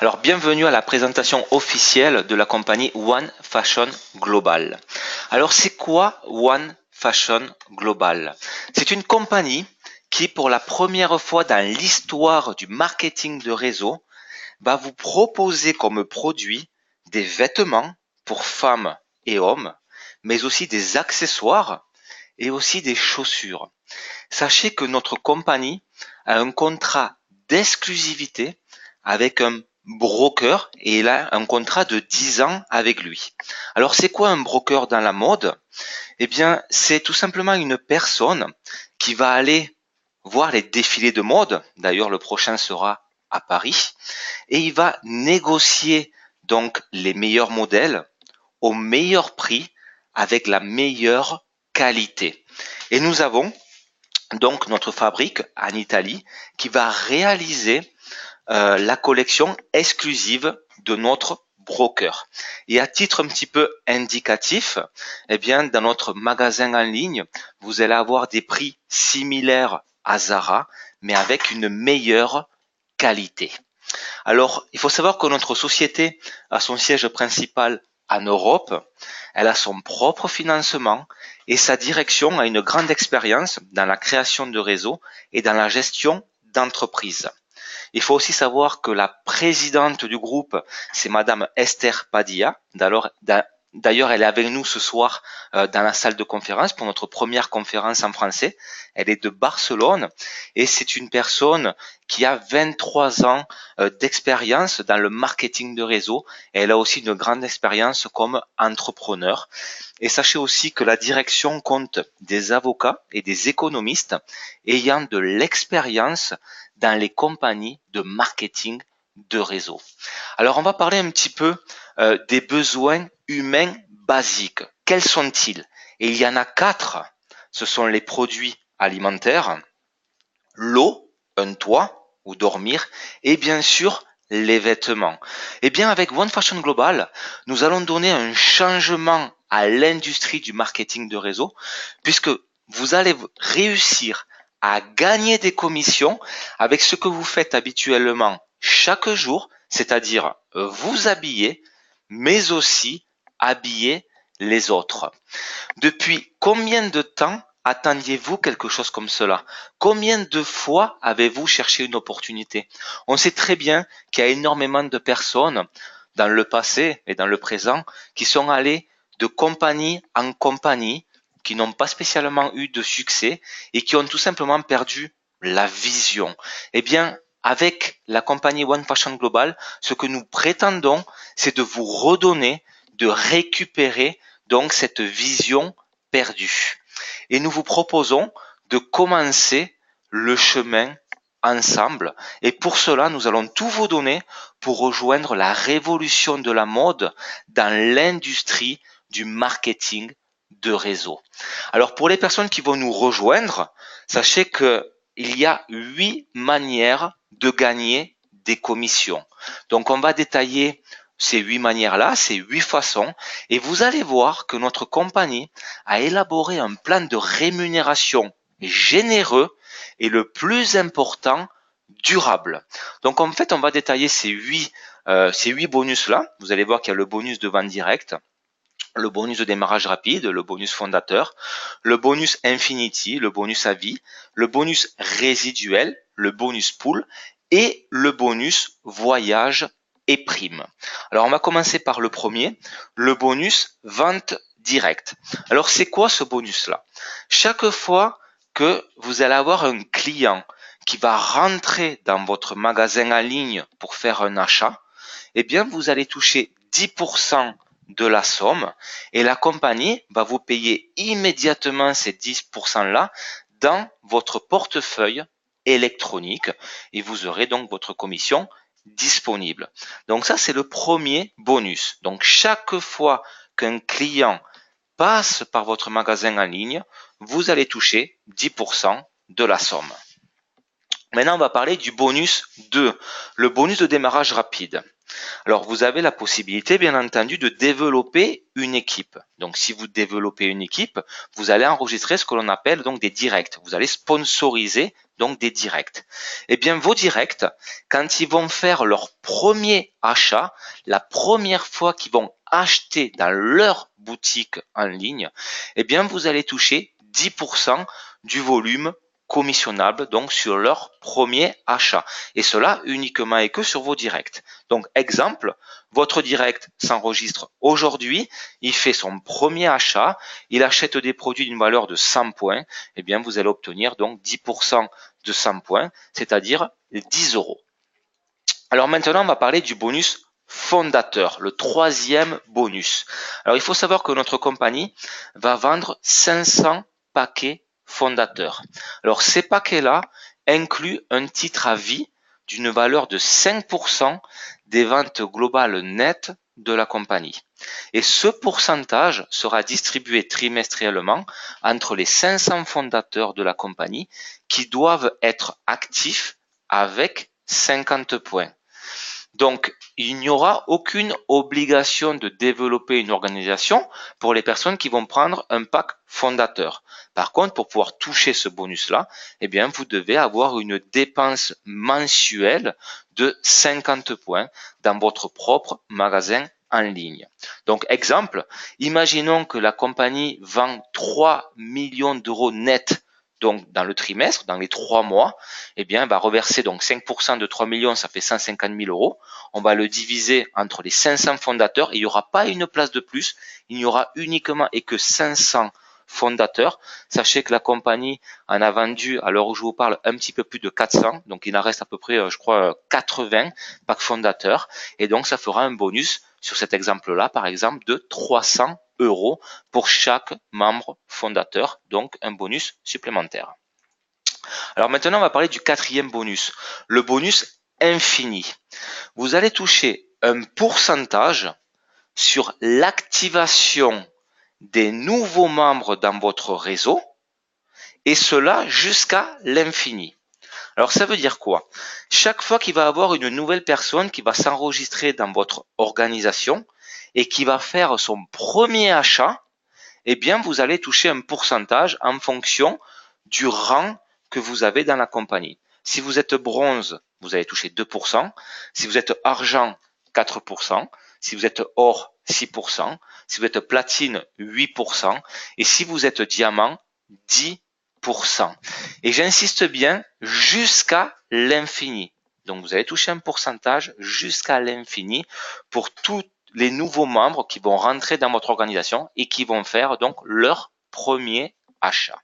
Alors, bienvenue à la présentation officielle de la compagnie One Fashion Global. Alors, c'est quoi One Fashion Global? C'est une compagnie qui, pour la première fois dans l'histoire du marketing de réseau, va vous proposer comme produit des vêtements pour femmes et hommes, mais aussi des accessoires et aussi des chaussures. Sachez que notre compagnie a un contrat d'exclusivité avec un broker et il a un contrat de 10 ans avec lui. Alors c'est quoi un broker dans la mode? Eh bien c'est tout simplement une personne qui va aller voir les défilés de mode, d'ailleurs le prochain sera à Paris, et il va négocier donc les meilleurs modèles au meilleur prix avec la meilleure qualité. Et nous avons donc notre fabrique en Italie qui va réaliser la collection exclusive de notre broker. Et à titre un petit peu indicatif, eh bien, dans notre magasin en ligne, vous allez avoir des prix similaires à Zara, mais avec une meilleure qualité. Alors, il faut savoir que notre société a son siège principal en Europe, elle a son propre financement et sa direction a une grande expérience dans la création de réseaux et dans la gestion d'entreprises. Il faut aussi savoir que la présidente du groupe, c'est Madame Esther Padilla. D'ailleurs, elle est avec nous ce soir dans la salle de conférence pour notre première conférence en français. Elle est de Barcelone et c'est une personne qui a 23 ans d'expérience dans le marketing de réseau. Et elle a aussi une grande expérience comme entrepreneur. Et sachez aussi que la direction compte des avocats et des économistes ayant de l'expérience dans les compagnies de marketing de réseau. Alors on va parler un petit peu des besoins humains basiques. Quels sont-ils? Et il y en a 4. Ce sont les produits alimentaires, l'eau, un toit où dormir et bien sûr les vêtements. Et bien avec One Fashion Global, nous allons donner un changement à l'industrie du marketing de réseau puisque vous allez réussir à gagner des commissions avec ce que vous faites habituellement chaque jour, c'est-à-dire vous habiller, mais aussi habiller les autres. Depuis combien de temps attendiez-vous quelque chose comme cela? Combien de fois avez-vous cherché une opportunité? On sait très bien qu'il y a énormément de personnes dans le passé et dans le présent qui sont allées de compagnie en compagnie, qui n'ont pas spécialement eu de succès et qui ont tout simplement perdu la vision. Eh bien, avec la compagnie One Fashion Global, ce que nous prétendons, c'est de vous redonner, de récupérer donc cette vision perdue. Et nous vous proposons de commencer le chemin ensemble. Et pour cela, nous allons tout vous donner pour rejoindre la révolution de la mode dans l'industrie du marketing de réseau. Alors pour les personnes qui vont nous rejoindre, sachez que il y a 8 manières de gagner des commissions. Donc on va détailler ces 8 manières-là, ces 8 façons, et vous allez voir que notre compagnie a élaboré un plan de rémunération généreux et le plus important, durable. Donc en fait, on va détailler ces 8 bonus-là. Vous allez voir qu'il y a le bonus de vente directe, le bonus de démarrage rapide, le bonus fondateur, le bonus Infinity, le bonus à vie, le bonus résiduel, le bonus pool et le bonus voyage et prime. Alors on va commencer par le premier, le bonus vente directe. Alors c'est quoi ce bonus-là? Chaque fois que vous allez avoir un client qui va rentrer dans votre magasin en ligne pour faire un achat, eh bien vous allez toucher 10% de la somme et la compagnie va vous payer immédiatement ces 10%-là dans votre portefeuille électronique et vous aurez donc votre commission disponible. Donc ça, c'est le premier bonus. Donc chaque fois qu'un client passe par votre magasin en ligne, vous allez toucher 10% de la somme. Maintenant, on va parler du bonus 2, le bonus de démarrage rapide. Alors, vous avez la possibilité, bien entendu, de développer une équipe. Donc, si vous développez une équipe, vous allez enregistrer ce que l'on appelle donc des directs. Vous allez sponsoriser donc des directs. Eh bien, vos directs, quand ils vont faire leur premier achat, la première fois qu'ils vont acheter dans leur boutique en ligne, eh bien, vous allez toucher 10% du volume commissionnable donc sur leur premier achat, et cela uniquement et que sur vos directs. Donc exemple, votre direct s'enregistre aujourd'hui, il fait son premier achat, il achète des produits d'une valeur de 100 points, et bien vous allez obtenir donc 10% de 100 points, c'est-à-dire 10 euros. Alors maintenant, on va parler du bonus fondateur, le troisième bonus. Alors il faut savoir que notre compagnie va vendre 500 paquets fondateurs. Alors ces paquets-là incluent un titre à vie d'une valeur de 5% des ventes globales nettes de la compagnie. Et ce pourcentage sera distribué trimestriellement entre les 500 fondateurs de la compagnie qui doivent être actifs avec 50 points. Donc, il n'y aura aucune obligation de développer une organisation pour les personnes qui vont prendre un pack fondateur. Par contre, pour pouvoir toucher ce bonus-là, eh bien, vous devez avoir une dépense mensuelle de 50 points dans votre propre magasin en ligne. Donc, exemple, imaginons que la compagnie vend 3 millions d'euros net donc dans le trimestre, dans les 3 mois, eh bien, elle va reverser donc 5% de 3 millions, ça fait 150 000 euros. On va le diviser entre les 500 fondateurs et il n'y aura pas une place de plus. Il n'y aura uniquement et que 500 fondateurs. Sachez que la compagnie en a vendu, à l'heure où je vous parle, un petit peu plus de 400. Donc, il en reste à peu près, je crois, 80 packs fondateurs. Et donc, ça fera un bonus sur cet exemple-là, par exemple, de 300 euros pour chaque membre fondateur. Donc, un bonus supplémentaire. Alors maintenant, on va parler du quatrième bonus, le bonus infini. Vous allez toucher un pourcentage sur l'activation des nouveaux membres dans votre réseau, et cela jusqu'à l'infini. Alors ça veut dire quoi? Chaque fois qu'il va y avoir une nouvelle personne qui va s'enregistrer dans votre organisation et qui va faire son premier achat, eh bien vous allez toucher un pourcentage en fonction du rang que vous avez dans la compagnie. Si vous êtes bronze, vous allez toucher 2%. Si vous êtes argent, 4%. Si vous êtes or, 6%. Si vous êtes platine, 8%. Et si vous êtes diamant, 10%. Et j'insiste bien, jusqu'à l'infini. Donc vous allez toucher un pourcentage jusqu'à l'infini pour tous les nouveaux membres qui vont rentrer dans votre organisation et qui vont faire donc leur premier achat.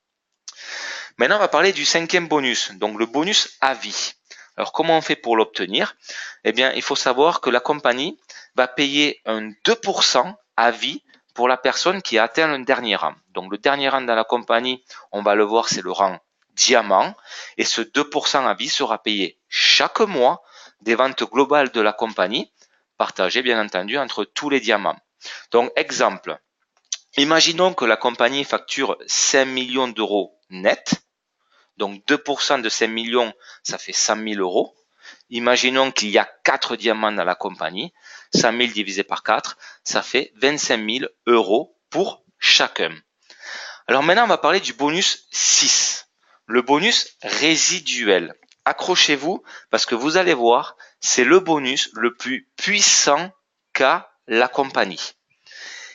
Maintenant, on va parler du cinquième bonus, donc le bonus à vie. Alors, comment on fait pour l'obtenir? Eh bien, il faut savoir que la compagnie va payer un 2% à vie pour la personne qui a atteint le dernier rang. Donc, le dernier rang dans la compagnie, on va le voir, c'est le rang diamant. Et ce 2% à vie sera payé chaque mois des ventes globales de la compagnie, partagées bien entendu entre tous les diamants. Donc, exemple, imaginons que la compagnie facture 5 millions d'euros net. Donc 2% de 5 millions, ça fait 100 000 euros. Imaginons qu'il y a 4 diamants dans la compagnie. 100 000 divisé par 4, ça fait 25 000 euros pour chacun. Alors maintenant, on va parler du bonus 6, le bonus résiduel. Accrochez-vous parce que vous allez voir, c'est le bonus le plus puissant qu'a la compagnie.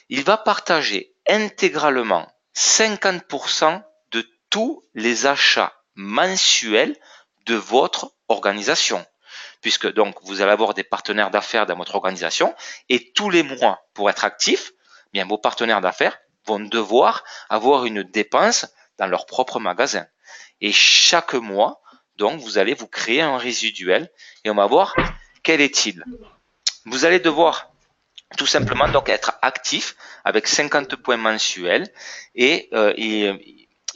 Il va partager intégralement 50% de tous les achats mensuels de votre organisation. Puisque donc vous allez avoir des partenaires d'affaires dans votre organisation et tous les mois, pour être actif, bien vos partenaires d'affaires vont devoir avoir une dépense dans leur propre magasin. Et chaque mois, donc vous allez vous créer un résiduel et on va voir quel est-il. Vous allez devoir tout simplement donc être actif avec 50 points mensuels et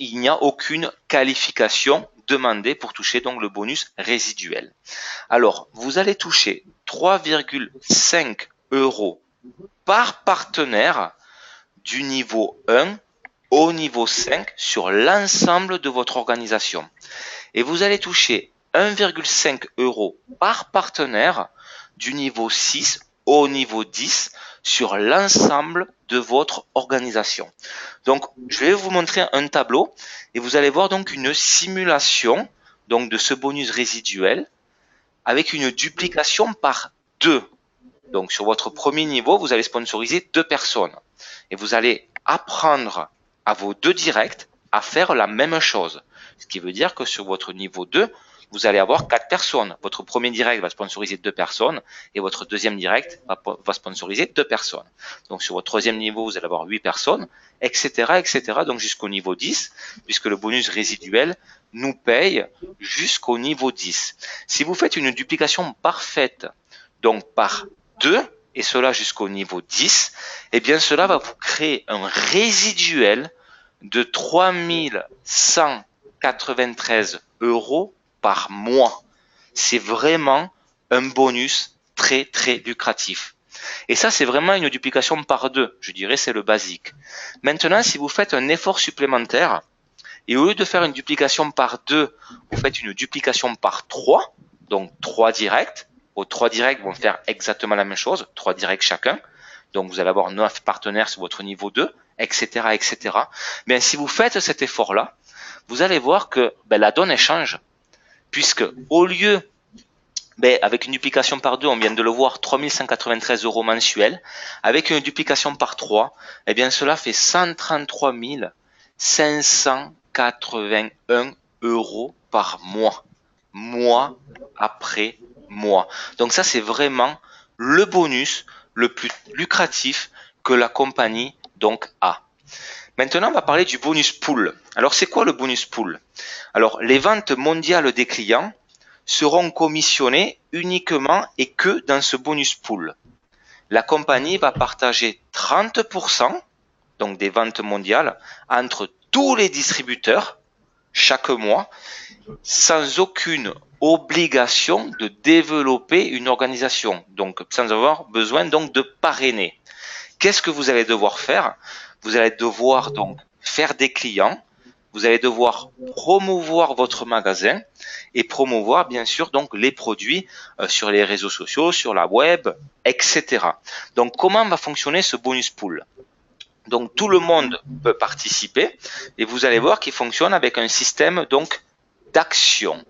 il n'y a aucune qualification demandée pour toucher donc le bonus résiduel. Alors, vous allez toucher 3,5 euros par partenaire du niveau 1 au niveau 5 sur l'ensemble de votre organisation. Et vous allez toucher 1,5 euros par partenaire du niveau 6 au niveau 10 sur l'ensemble de votre organisation. Donc, je vais vous montrer un tableau et vous allez voir donc une simulation donc de ce bonus résiduel avec une duplication par 2. Donc sur votre premier niveau, vous allez sponsoriser 2 personnes et vous allez apprendre à vos 2 directs à faire la même chose. Ce qui veut dire que sur votre niveau 2, vous allez avoir 4 personnes. Votre premier direct va sponsoriser 2 personnes et votre deuxième direct va sponsoriser 2 personnes. Donc sur votre troisième niveau, vous allez avoir 8 personnes, etc., etc. Donc jusqu'au niveau 10, puisque le bonus résiduel nous paye jusqu'au niveau 10. Si vous faites une duplication parfaite, donc par 2, et cela jusqu'au niveau 10, eh bien cela va vous créer un résiduel de 3193 € par mois. C'est vraiment un bonus très lucratif. Et ça, c'est vraiment une duplication par 2. Je dirais c'est le basique. Maintenant, si vous faites un effort supplémentaire, et au lieu de faire une duplication par 2, vous faites une duplication par 3, donc 3 directs. Vos 3 directs vont faire exactement la même chose, 3 directs chacun. Donc vous allez avoir 9 partenaires sur votre niveau 2, etc., etc. Mais si vous faites cet effort-là, vous allez voir que la donne change. Puisque au lieu, avec une duplication par 2, on vient de le voir, 3193 € mensuels. Avec une duplication par 3, eh bien cela fait 133 581 € par mois. Mois après mois. Donc ça, c'est vraiment le bonus le plus lucratif que la compagnie donc a. Maintenant, on va parler du bonus pool. Alors, c'est quoi le bonus pool? Alors, les ventes mondiales des clients seront commissionnées uniquement et que dans ce bonus pool. La compagnie va partager 30% donc des ventes mondiales entre tous les distributeurs chaque mois sans aucune obligation de développer une organisation, donc sans avoir besoin donc de parrainer. Qu'est-ce que vous allez devoir faire? Vous allez devoir donc faire des clients, vous allez devoir promouvoir votre magasin et promouvoir bien sûr donc les produits sur les réseaux sociaux, sur la web, etc. Donc comment va fonctionner ce bonus pool? Donc tout le monde peut participer et vous allez voir qu'il fonctionne avec un système donc d'actions.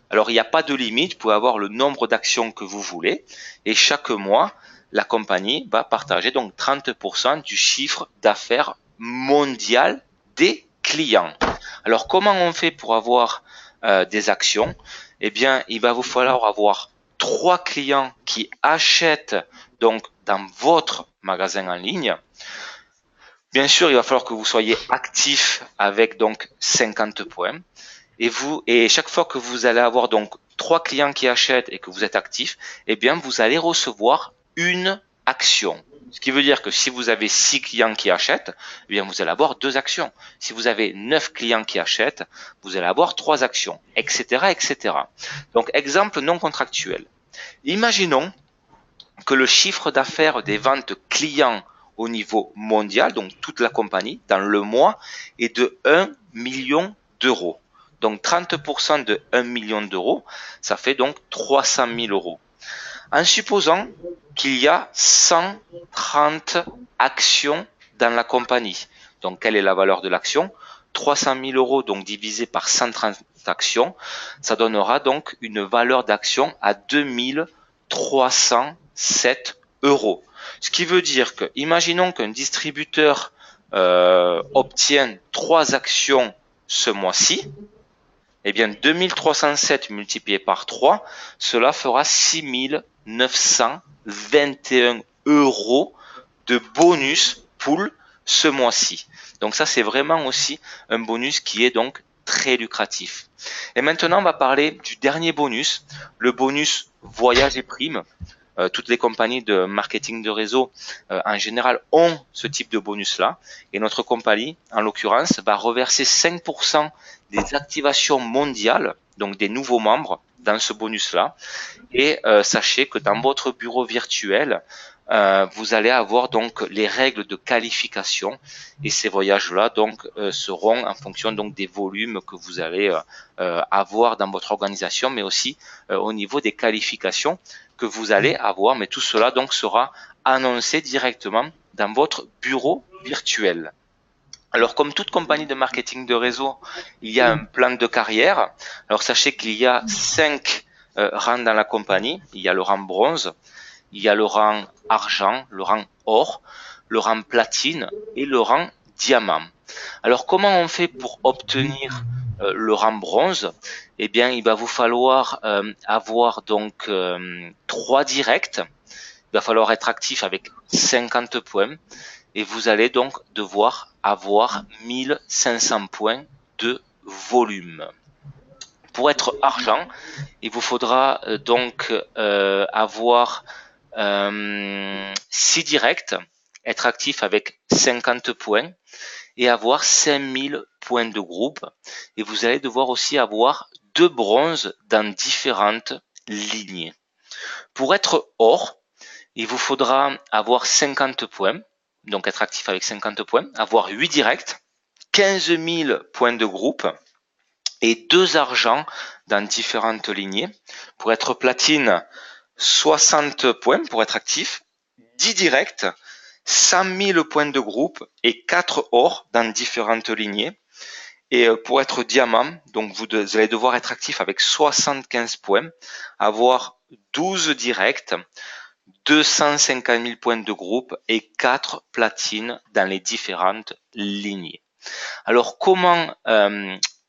Alors il n'y a pas de limite, vous pouvez avoir le nombre d'actions que vous voulez et chaque mois la compagnie va partager donc 30% du chiffre d'affaires mondial des clients. Alors comment on fait pour avoir des actions? Eh bien il va vous falloir avoir 3 clients qui achètent donc dans votre magasin en ligne. Bien sûr, il va falloir que vous soyez actif avec donc 50 points. Et chaque fois que vous allez avoir donc 3 clients qui achètent et que vous êtes actif, eh bien vous allez recevoir une action. Ce qui veut dire que si vous avez 6 clients qui achètent, eh bien vous allez avoir 2 actions. Si vous avez 9 clients qui achètent, vous allez avoir 3 actions, etc., etc. Donc exemple non contractuel. Imaginons que le chiffre d'affaires des ventes clients au niveau mondial, donc toute la compagnie, dans le mois, est de 1 million d'euros. Donc 30% de 1 million d'euros, ça fait donc 300 000 euros. En supposant qu'il y a 130 actions dans la compagnie. Donc quelle est la valeur de l'action? 300 000 euros donc divisé par 130 actions, ça donnera donc une valeur d'action à 2307 euros. Ce qui veut dire que, imaginons qu'un distributeur obtient 3 actions ce mois-ci, eh bien 2307 multiplié par 3, cela fera 6921 euros de bonus pool ce mois-ci. Donc ça, c'est vraiment aussi un bonus qui est donc très lucratif. Et maintenant, on va parler du dernier bonus, le bonus voyage et primes. Toutes les compagnies de marketing de réseau en général ont ce type de bonus-là. Et notre compagnie, en l'occurrence, va reverser 5% des activations mondiales, donc des nouveaux membres, dans ce bonus-là. Et sachez que dans votre bureau virtuel, vous allez avoir donc les règles de qualification et ces voyages-là donc seront en fonction donc des volumes que vous allez avoir dans votre organisation, mais aussi au niveau des qualifications que vous allez avoir. Mais tout cela donc sera annoncé directement dans votre bureau virtuel. Alors, comme toute compagnie de marketing de réseau, il y a un plan de carrière. Alors, sachez qu'il y a 5 rangs dans la compagnie. Il y a le rang bronze, il y a le rang argent, le rang or, le rang platine et le rang diamant. Alors, comment on fait pour obtenir le rang bronze? Eh bien, il va vous falloir avoir donc 3 directs. Il va falloir être actif avec 50 points et vous allez donc devoir avoir 1500 points de volume. Pour être argent, il vous faudra donc avoir 6 directs, être actif avec 50 points et avoir 5000 points de groupe. Et vous allez devoir aussi avoir 2 bronzes dans différentes lignées. Pour être or, il vous faudra avoir 50 points, donc être actif avec 50 points, avoir 8 directs, 15 000 points de groupe et 2 argents dans différentes lignées. Pour être platine, 60 points pour être actif, 10 directs, 100 000 points de groupe et 4 or dans différentes lignées. Et pour être diamant, donc vous allez devoir être actif avec 75 points, avoir 12 directs, 250 000 points de groupe et 4 platines dans les différentes lignées. Alors comment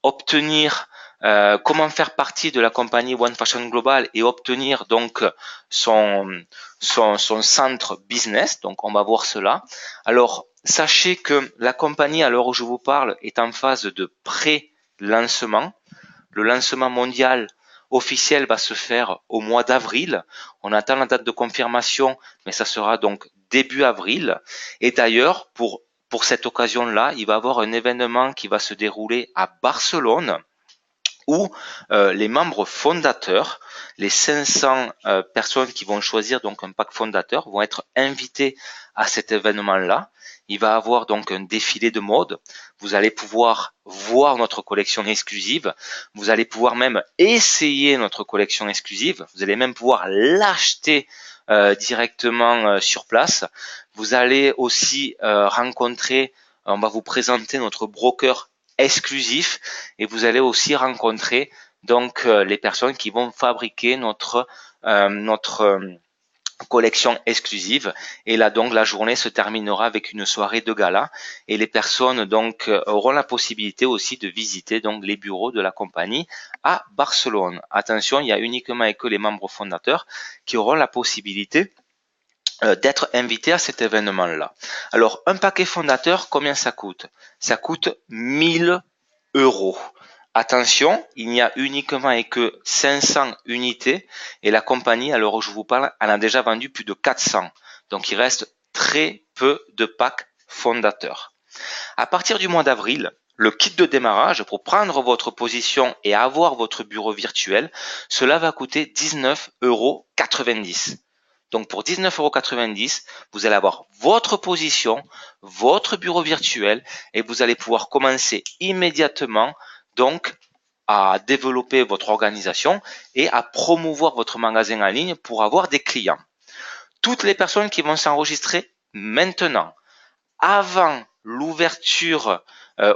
obtenir, comment faire partie de la compagnie One Fashion Global et obtenir donc son centre business? Donc on va voir cela. Alors sachez que la compagnie, à l'heure où je vous parle, est en phase de pré-lancement. Le lancement mondial officiel va se faire au mois d'avril. On attend la date de confirmation, mais ça sera donc début avril. Et d'ailleurs, pour cette occasion-là, il va y avoir un événement qui va se dérouler à Barcelone où les membres fondateurs, les 500 personnes qui vont choisir donc un pack fondateur vont être invités à cet événement-là. Il va y avoir donc un défilé de mode. Vous allez pouvoir voir notre collection exclusive. Vous allez pouvoir même essayer notre collection exclusive. Vous allez même pouvoir l'acheter directement sur place. Vous allez aussi rencontrer, on va vous présenter notre broker exclusif et vous allez aussi rencontrer donc les personnes qui vont fabriquer notre collection exclusive. Et là donc la journée se terminera avec une soirée de gala et les personnes donc auront la possibilité aussi de visiter donc les bureaux de la compagnie à Barcelone. Attention, il y a uniquement et que les membres fondateurs qui auront la possibilité d'être invités à cet événement-là. Alors, un paquet fondateur, combien ça coûte? Ça coûte 1000 euros. Attention, il n'y a uniquement et que 500 unités et la compagnie, à l'heure où je vous parle, en a déjà vendu plus de 400. Donc, il reste très peu de packs fondateurs. À partir du mois d'avril, le kit de démarrage pour prendre votre position et avoir votre bureau virtuel, cela va coûter 19,90 euros. Donc pour 19,90 €, vous allez avoir votre position, votre bureau virtuel et vous allez pouvoir commencer immédiatement donc à développer votre organisation et à promouvoir votre magasin en ligne pour avoir des clients. Toutes les personnes qui vont s'enregistrer maintenant, avant l'ouverture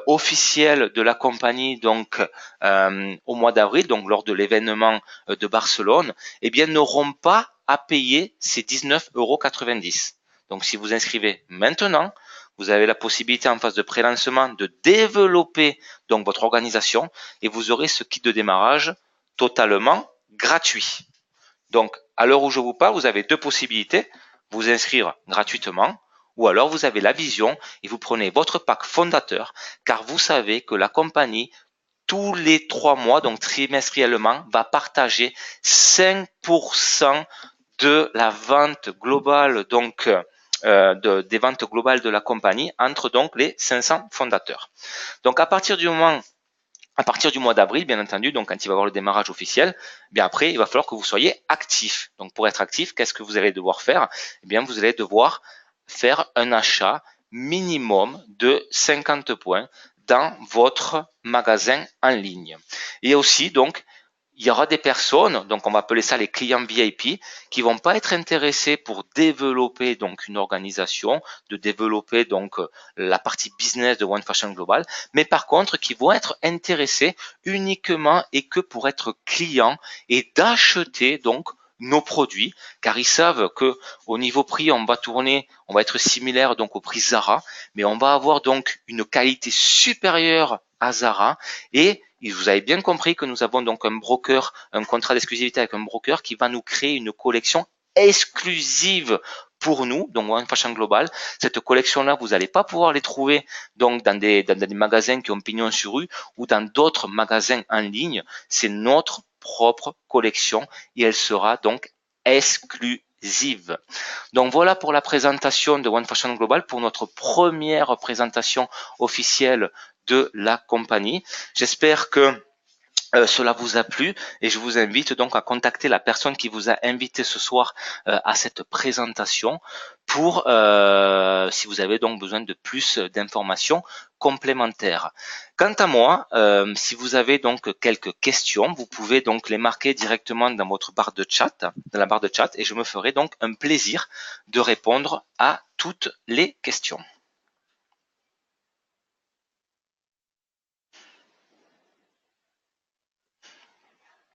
officielle de la compagnie donc au mois d'avril, donc lors de l'événement de Barcelone, eh bien n'auront pas à payer ces 19,90 €. Donc si vous inscrivez maintenant, vous avez la possibilité en phase de pré-lancement de développer donc votre organisation et vous aurez ce kit de démarrage totalement gratuit. Donc à l'heure où je vous parle, vous avez deux possibilités: vous inscrire gratuitement ou alors vous avez la vision et vous prenez votre pack fondateur car vous savez que la compagnie tous les 3 mois, donc trimestriellement, va partager 5% de la vente globale, donc des ventes globales de la compagnie entre donc les 500 fondateurs. Donc à partir du mois d'avril, bien entendu, donc quand il va y avoir le démarrage officiel, bien après, il va falloir que vous soyez actif. Donc pour être actif, qu'est-ce que vous allez devoir faire? Eh bien, vous allez devoir faire un achat minimum de 50 points dans votre magasin en ligne. Et aussi, donc, il y aura des personnes, donc on va appeler ça les clients VIP, qui vont pas être intéressés pour développer donc une organisation, de développer donc la partie business de One Fashion Global, mais par contre qui vont être intéressés uniquement et que pour être clients et d'acheter donc nos produits, car ils savent que au niveau prix, on va être similaire donc au prix Zara, mais on va avoir donc une qualité supérieure à Zara et vous avez bien compris que nous avons donc un broker, un contrat d'exclusivité avec un broker qui va nous créer une collection exclusive pour nous, donc One Fashion Global. Cette collection-là, vous n'allez pas pouvoir les trouver donc dans des magasins qui ont pignon sur rue ou dans d'autres magasins en ligne. C'est notre propre collection et elle sera donc exclusive. Donc voilà pour la présentation de One Fashion Global, pour notre première présentation officielle de la compagnie. J'espère que cela vous a plu et je vous invite donc à contacter la personne qui vous a invité ce soir à cette présentation pour si vous avez donc besoin de plus d'informations complémentaires. Quant à moi, si vous avez donc quelques questions, vous pouvez donc les marquer directement dans votre barre de chat, dans la barre de chat, et je me ferai donc un plaisir de répondre à toutes les questions.